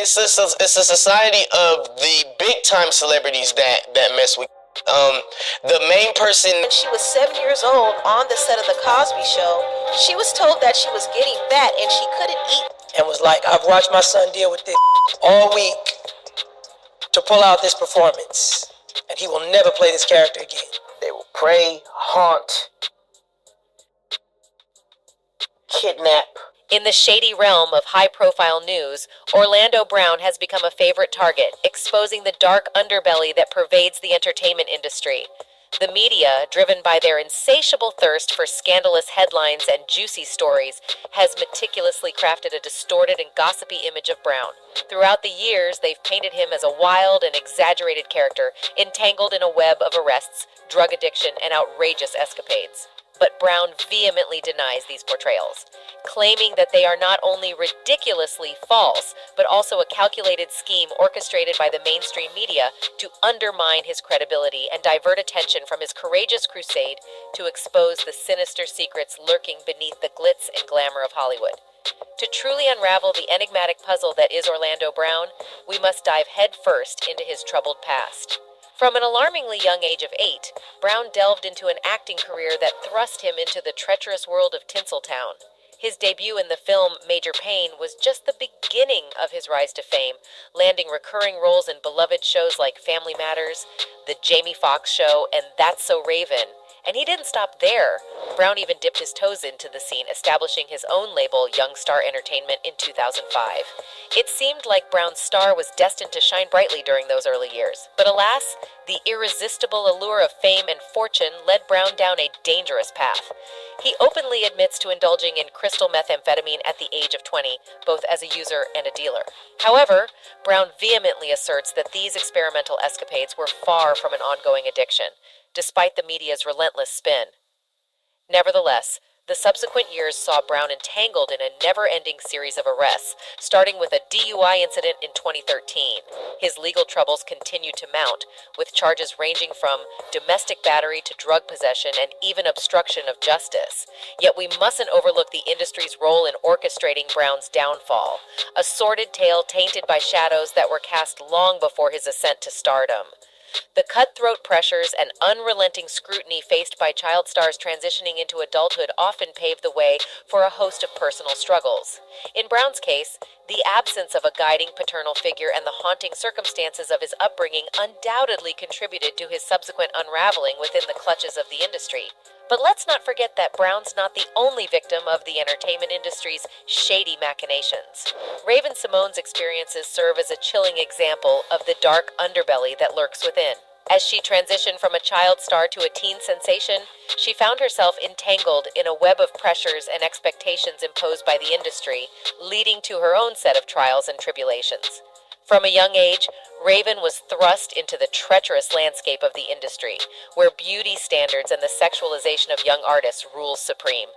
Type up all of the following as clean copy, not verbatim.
It's a society of the big time celebrities that mess with. The main person. When she was 7 years old on the set of the Cosby Show, she was told that she was getting fat and she couldn't eat. And was like, I've watched my son deal with this all week to pull out this performance, and he will never play this character again. They will prey, haunt, kidnap. In the shady realm of high-profile news, Orlando Brown has become a favorite target, exposing the dark underbelly that pervades the entertainment industry. The media, driven by their insatiable thirst for scandalous headlines and juicy stories, has meticulously crafted a distorted and gossipy image of Brown. Throughout the years, they've painted him as a wild and exaggerated character, entangled in a web of arrests, drug addiction, and outrageous escapades. But Brown vehemently denies these portrayals, claiming that they are not only ridiculously false, but also a calculated scheme orchestrated by the mainstream media to undermine his credibility and divert attention from his courageous crusade to expose the sinister secrets lurking beneath the glitz and glamour of Hollywood. To truly unravel the enigmatic puzzle that is Orlando Brown, we must dive headfirst into his troubled past. From an alarmingly young age of 8, Brown delved into an acting career that thrust him into the treacherous world of Tinseltown. His debut in the film Major Payne was just the beginning of his rise to fame, landing recurring roles in beloved shows like Family Matters, The Jamie Foxx Show, and That's So Raven. And he didn't stop there. Brown even dipped his toes into the scene, establishing his own label, Young Star Entertainment, in 2005. It seemed like Brown's star was destined to shine brightly during those early years. But alas, the irresistible allure of fame and fortune led Brown down a dangerous path. He openly admits to indulging in crystal methamphetamine at the age of 20, both as a user and a dealer. However, Brown vehemently asserts that these experimental escapades were far from an ongoing addiction, despite the media's relentless spin. Nevertheless, the subsequent years saw Brown entangled in a never-ending series of arrests, starting with a DUI incident in 2013. His legal troubles continued to mount, with charges ranging from domestic battery to drug possession and even obstruction of justice. Yet we mustn't overlook the industry's role in orchestrating Brown's downfall, a sordid tale tainted by shadows that were cast long before his ascent to stardom. The cutthroat pressures and unrelenting scrutiny faced by child stars transitioning into adulthood often paved the way for a host of personal struggles. In Brown's case, the absence of a guiding paternal figure and the haunting circumstances of his upbringing undoubtedly contributed to his subsequent unraveling within the clutches of the industry. But let's not forget that Brown's not the only victim of the entertainment industry's shady machinations. Raven-Symoné's experiences serve as a chilling example of the dark underbelly that lurks within. As she transitioned from a child star to a teen sensation, she found herself entangled in a web of pressures and expectations imposed by the industry, leading to her own set of trials and tribulations. From a young age, Raven was thrust into the treacherous landscape of the industry, where beauty standards and the sexualization of young artists rules supreme.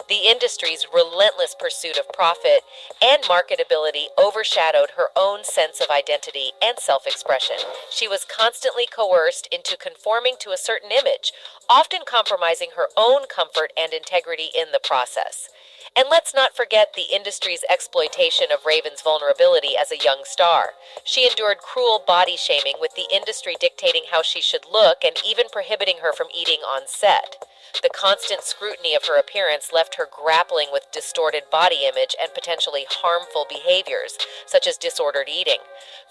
The industry's relentless pursuit of profit and marketability overshadowed her own sense of identity and self-expression. She was constantly coerced into conforming to a certain image, often compromising her own comfort and integrity in the process. And let's not forget the industry's exploitation of Raven's vulnerability as a young star. She endured cruel body shaming, with the industry dictating how she should look and even prohibiting her from eating on set. The constant scrutiny of her appearance left her grappling with distorted body image and potentially harmful behaviors, such as disordered eating.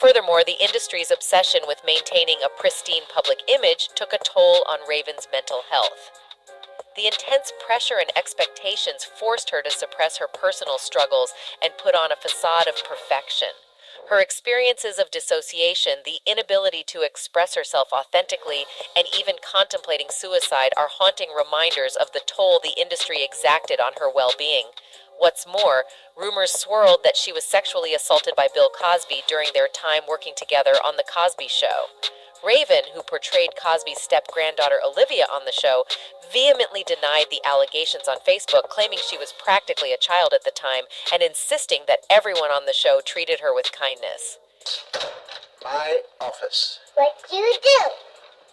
Furthermore, the industry's obsession with maintaining a pristine public image took a toll on Raven's mental health. The intense pressure and expectations forced her to suppress her personal struggles and put on a facade of perfection. Her experiences of dissociation, the inability to express herself authentically, and even contemplating suicide are haunting reminders of the toll the industry exacted on her well-being. What's more, rumors swirled that she was sexually assaulted by Bill Cosby during their time working together on The Cosby Show. Raven, who portrayed Cosby's step-granddaughter Olivia on the show, vehemently denied the allegations on Facebook, claiming she was practically a child at the time and insisting that everyone on the show treated her with kindness. My office. What do you do?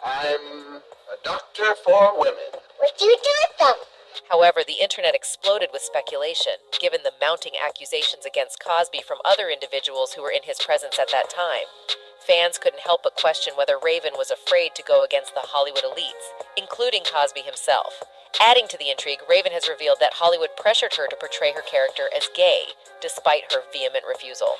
I'm a doctor for women. What do you do with them? However, the internet exploded with speculation, given the mounting accusations against Cosby from other individuals who were in his presence at that time. Fans couldn't help but question whether Raven was afraid to go against the Hollywood elites, including Cosby himself. Adding to the intrigue, Raven has revealed that Hollywood pressured her to portray her character as gay, despite her vehement refusal.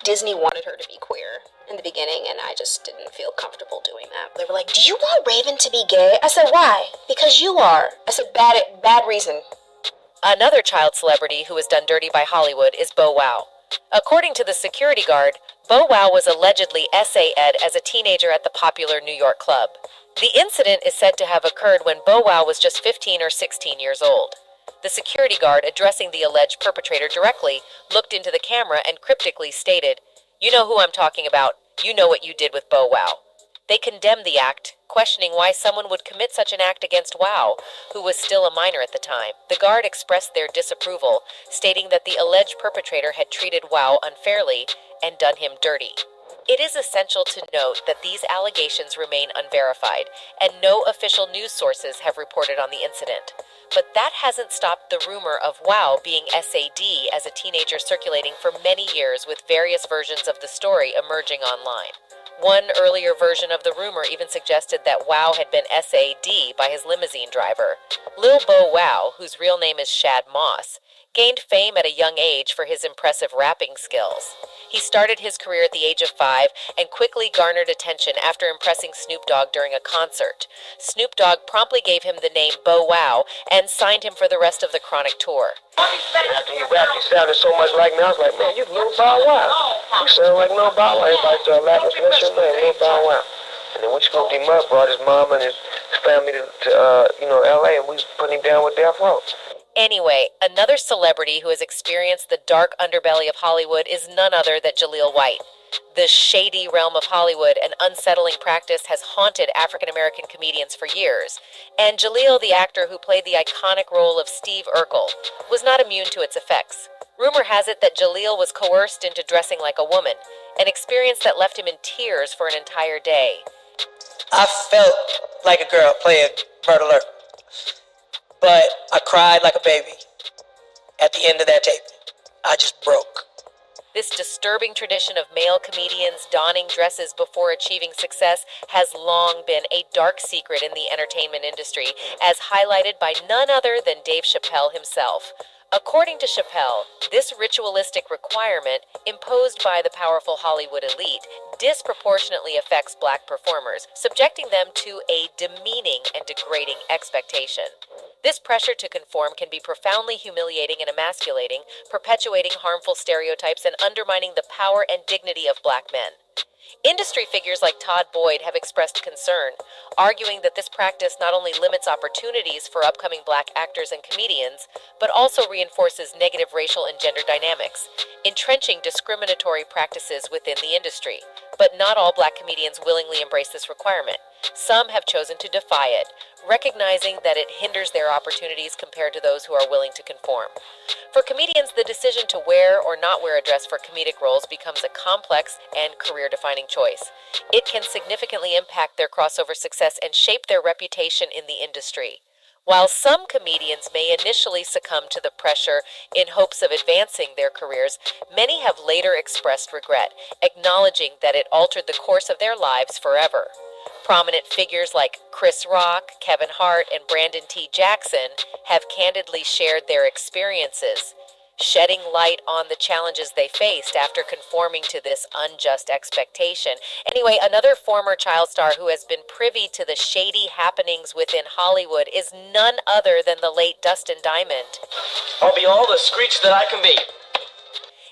Disney wanted her to be queer in the beginning, and I just didn't feel comfortable doing that. They were like, "Do you want Raven to be gay?" I said, "Why?" "Because you are." I said, bad reason. Another child celebrity who was done dirty by Hollywood is Bow Wow. According to the security guard, Bow Wow was allegedly SA'd as a teenager at the popular New York club. The incident is said to have occurred when Bow Wow was just 15 or 16 years old. The security guard, addressing the alleged perpetrator directly, looked into the camera and cryptically stated, "You know who I'm talking about. You know what you did with Bow Wow." They condemned the act, questioning why someone would commit such an act against Wow, who was still a minor at the time. The guard expressed their disapproval, stating that the alleged perpetrator had treated Wow unfairly and done him dirty. It is essential to note that these allegations remain unverified, and no official news sources have reported on the incident. But that hasn't stopped the rumor of Wow being SAD as a teenager circulating for many years, with various versions of the story emerging online. One earlier version of the rumor even suggested that Wow had been SAD by his limousine driver. Lil Bow Wow, whose real name is Shad Moss, gained fame at a young age for his impressive rapping skills. He started his career at the age of 5 and quickly garnered attention after impressing Snoop Dogg during a concert. Snoop Dogg promptly gave him the name Bow Wow and signed him for the rest of the Chronic tour. After he rapped, he sounded so much like me. I was like, man, you Lil Bow Wow. You sound like Lil Bow Wow. Everybody started laughing. So what's your name? Lil Bow Wow. And then we scooped him up, brought his mom and his family to L.A., and we put him down with Death Row. Anyway, another celebrity who has experienced the dark underbelly of Hollywood is none other than Jaleel White. The shady realm of Hollywood, an unsettling practice, has haunted African American comedians for years. And Jaleel, the actor who played the iconic role of Steve Urkel, was not immune to its effects. Rumor has it that Jaleel was coerced into dressing like a woman, an experience that left him in tears for an entire day. I felt like a girl playing Bird Alert, but I cried like a baby at the end of that tape. I just broke. This disturbing tradition of male comedians donning dresses before achieving success has long been a dark secret in the entertainment industry, as highlighted by none other than Dave Chappelle himself. According to Chappelle, this ritualistic requirement, imposed by the powerful Hollywood elite, disproportionately affects black performers, subjecting them to a demeaning and degrading expectation. This pressure to conform can be profoundly humiliating and emasculating, perpetuating harmful stereotypes and undermining the power and dignity of black men. Industry figures like Todd Boyd have expressed concern, arguing that this practice not only limits opportunities for upcoming black actors and comedians, but also reinforces negative racial and gender dynamics, entrenching discriminatory practices within the industry. But not all black comedians willingly embrace this requirement. Some have chosen to defy it, recognizing that it hinders their opportunities compared to those who are willing to conform. For comedians, the decision to wear or not wear a dress for comedic roles becomes a complex and career-defining choice. It can significantly impact their crossover success and shape their reputation in the industry. While some comedians may initially succumb to the pressure in hopes of advancing their careers, many have later expressed regret, acknowledging that it altered the course of their lives forever. Prominent figures like Chris Rock, Kevin Hart, and Brandon T. Jackson have candidly shared their experiences, shedding light on the challenges they faced after conforming to this unjust expectation. Anyway, another former child star who has been privy to the shady happenings within Hollywood is none other than the late Dustin Diamond. I'll be all the screech that I can be.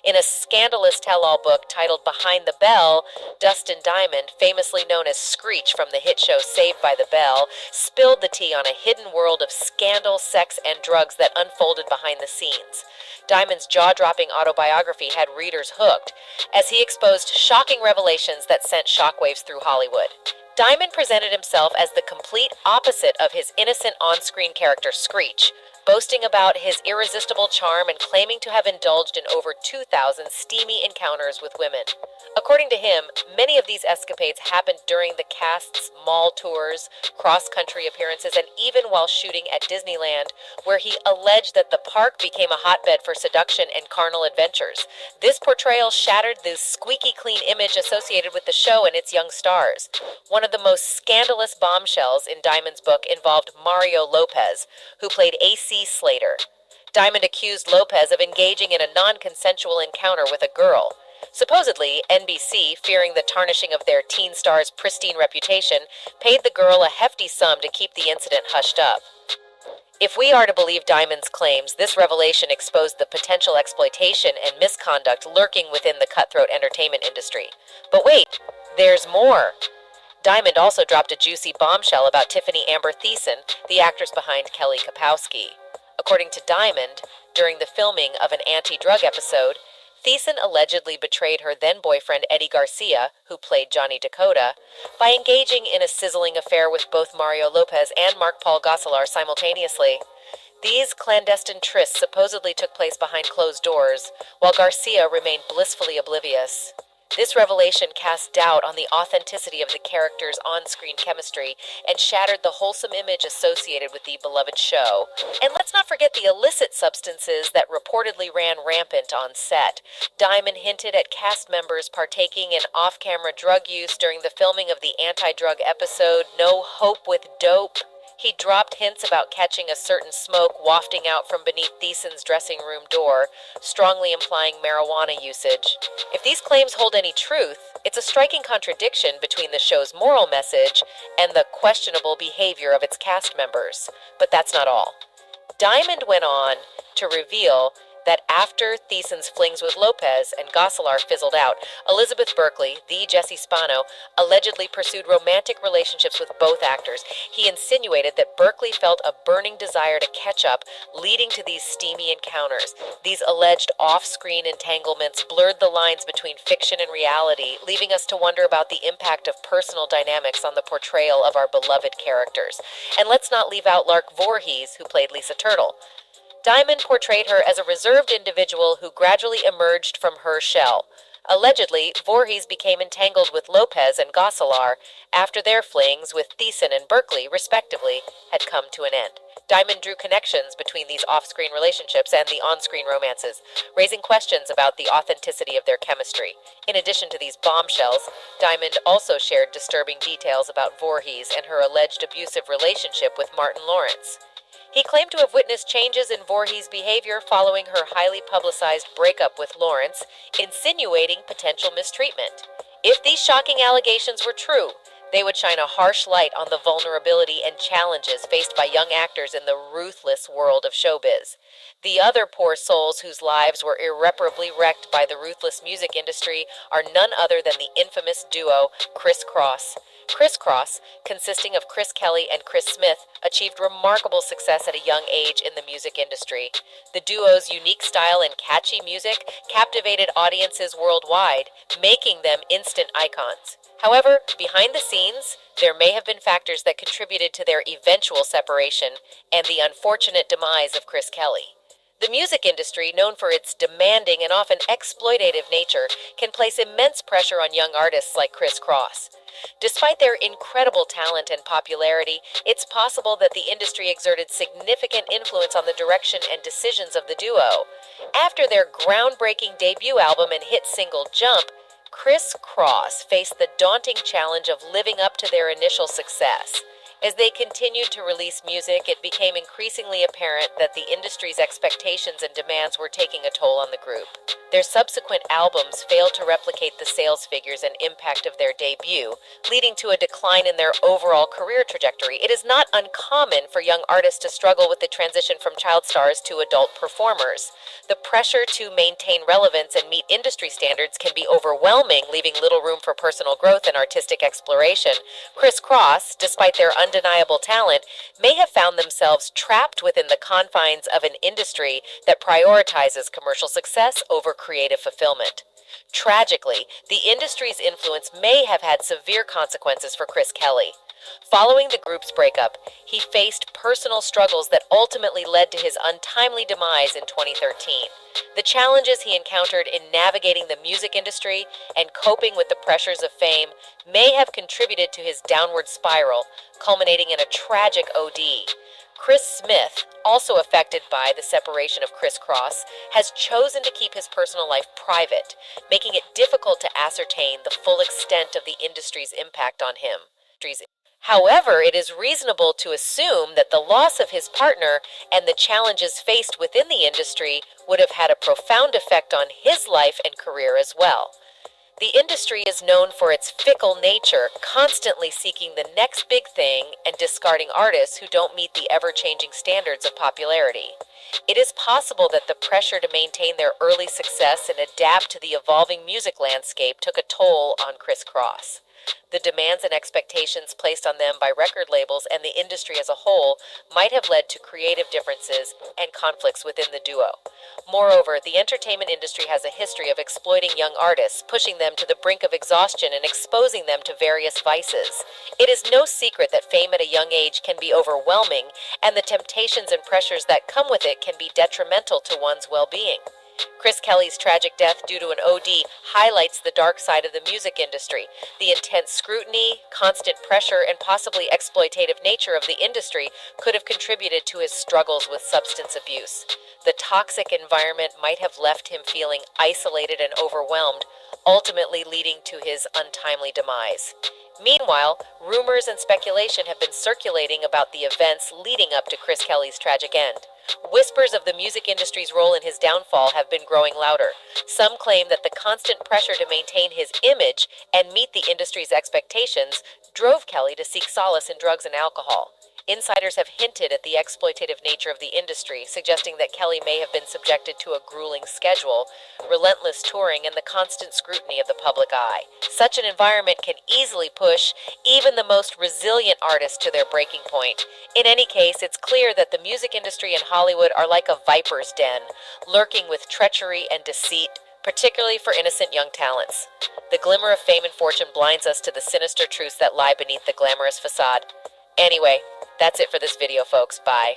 In a scandalous tell-all book titled Behind the Bell, Dustin Diamond, famously known as Screech from the hit show Saved by the Bell, spilled the tea on a hidden world of scandal, sex, and drugs that unfolded behind the scenes. Diamond's jaw-dropping autobiography had readers hooked, as he exposed shocking revelations that sent shockwaves through Hollywood. Diamond presented himself as the complete opposite of his innocent on-screen character Screech, boasting about his irresistible charm and claiming to have indulged in over 2,000 steamy encounters with women. According to him, many of these escapades happened during the cast's mall tours, cross-country appearances, and even while shooting at Disneyland, where he alleged that the park became a hotbed for seduction and carnal adventures. This portrayal shattered the squeaky clean image associated with the show and its young stars. One of the most scandalous bombshells in Diamond's book involved Mario Lopez, who played A.C. Slater. Diamond accused Lopez of engaging in a non-consensual encounter with a girl. Supposedly, NBC, fearing the tarnishing of their teen star's pristine reputation, paid the girl a hefty sum to keep the incident hushed up. If we are to believe Diamond's claims, this revelation exposed the potential exploitation and misconduct lurking within the cutthroat entertainment industry. But wait, there's more. Diamond also dropped a juicy bombshell about Tiffany Amber Thiessen, the actress behind Kelly Kapowski. According to Diamond, during the filming of an anti-drug episode, Thiessen allegedly betrayed her then-boyfriend Eddie Garcia, who played Johnny Dakota, by engaging in a sizzling affair with both Mario Lopez and Mark-Paul Gosselaar simultaneously. These clandestine trysts supposedly took place behind closed doors, while Garcia remained blissfully oblivious. This revelation cast doubt on the authenticity of the characters' on-screen chemistry and shattered the wholesome image associated with the beloved show. And let's not forget the illicit substances that reportedly ran rampant on set. Diamond hinted at cast members partaking in off-camera drug use during the filming of the anti-drug episode No Hope with Dope. He dropped hints about catching a certain smoke wafting out from beneath Thiessen's dressing room door, strongly implying marijuana usage. If these claims hold any truth, it's a striking contradiction between the show's moral message and the questionable behavior of its cast members. But that's not all. Diamond went on to reveal that after Thiessen's flings with Lopez and Gosselaar fizzled out, Elizabeth Berkley, the Jessie Spano, allegedly pursued romantic relationships with both actors. He insinuated that Berkley felt a burning desire to catch up, leading to these steamy encounters. These alleged off-screen entanglements blurred the lines between fiction and reality, leaving us to wonder about the impact of personal dynamics on the portrayal of our beloved characters. And let's not leave out Lark Voorhees, who played Lisa Turtle. Diamond portrayed her as a reserved individual who gradually emerged from her shell. Allegedly, Voorhees became entangled with Lopez and Gosselaar after their flings with Thiessen and Berkley, respectively, had come to an end. Diamond drew connections between these off-screen relationships and the on-screen romances, raising questions about the authenticity of their chemistry. In addition to these bombshells, Diamond also shared disturbing details about Voorhees and her alleged abusive relationship with Martin Lawrence. He claimed to have witnessed changes in Voorhees' behavior following her highly publicized breakup with Lawrence, insinuating potential mistreatment. If these shocking allegations were true, they would shine a harsh light on the vulnerability and challenges faced by young actors in the ruthless world of showbiz. The other poor souls whose lives were irreparably wrecked by the ruthless music industry are none other than the infamous duo Criss Cross. Criss Cross, consisting of Chris Kelly and Chris Smith, achieved remarkable success at a young age in the music industry. The duo's unique style and catchy music captivated audiences worldwide, making them instant icons. However, behind the scenes, there may have been factors that contributed to their eventual separation and the unfortunate demise of Chris Kelly. The music industry, known for its demanding and often exploitative nature, can place immense pressure on young artists like Criss Cross. Despite their incredible talent and popularity, it's possible that the industry exerted significant influence on the direction and decisions of the duo. After their groundbreaking debut album and hit single Jump, Criss Cross faced the daunting challenge of living up to their initial success. As they continued to release music, it became increasingly apparent that the industry's expectations and demands were taking a toll on the group. Their subsequent albums failed to replicate the sales figures and impact of their debut, leading to a decline in their overall career trajectory. It is not uncommon for young artists to struggle with the transition from child stars to adult performers. The pressure to maintain relevance and meet industry standards can be overwhelming, leaving little room for personal growth and artistic exploration. Criss Cross, despite their undeniable talent, may have found themselves trapped within the confines of an industry that prioritizes commercial success over creative fulfillment. Tragically, the industry's influence may have had severe consequences for Chris Kelly. Following the group's breakup, he faced personal struggles that ultimately led to his untimely demise in 2013. The challenges he encountered in navigating the music industry and coping with the pressures of fame may have contributed to his downward spiral, culminating in a tragic OD. Chris Smith, also affected by the separation of Chris Cross, has chosen to keep his personal life private, making it difficult to ascertain the full extent of the industry's impact on him. However, it is reasonable to assume that the loss of his partner and the challenges faced within the industry would have had a profound effect on his life and career as well. The industry is known for its fickle nature, constantly seeking the next big thing and discarding artists who don't meet the ever-changing standards of popularity. It is possible that the pressure to maintain their early success and adapt to the evolving music landscape took a toll on Chris Cross. The demands and expectations placed on them by record labels and the industry as a whole might have led to creative differences and conflicts within the duo. Moreover, the entertainment industry has a history of exploiting young artists, pushing them to the brink of exhaustion and exposing them to various vices. It is no secret that fame at a young age can be overwhelming, and the temptations and pressures that come with it can be detrimental to one's well-being. Chris Kelly's tragic death due to an OD highlights the dark side of the music industry. The intense scrutiny, constant pressure, and possibly exploitative nature of the industry could have contributed to his struggles with substance abuse. The toxic environment might have left him feeling isolated and overwhelmed, ultimately leading to his untimely demise. Meanwhile, rumors and speculation have been circulating about the events leading up to Chris Kelly's tragic end. Whispers of the music industry's role in his downfall have been growing louder. Some claim that the constant pressure to maintain his image and meet the industry's expectations drove Kelly to seek solace in drugs and alcohol. Insiders have hinted at the exploitative nature of the industry, suggesting that Kelly may have been subjected to a grueling schedule, relentless touring, and the constant scrutiny of the public eye. Such an environment can easily push even the most resilient artists to their breaking point. In any case, it's clear that the music industry and Hollywood are like a viper's den, lurking with treachery and deceit, particularly for innocent young talents. The glimmer of fame and fortune blinds us to the sinister truths that lie beneath the glamorous facade. Anyway, that's it for this video, folks. Bye.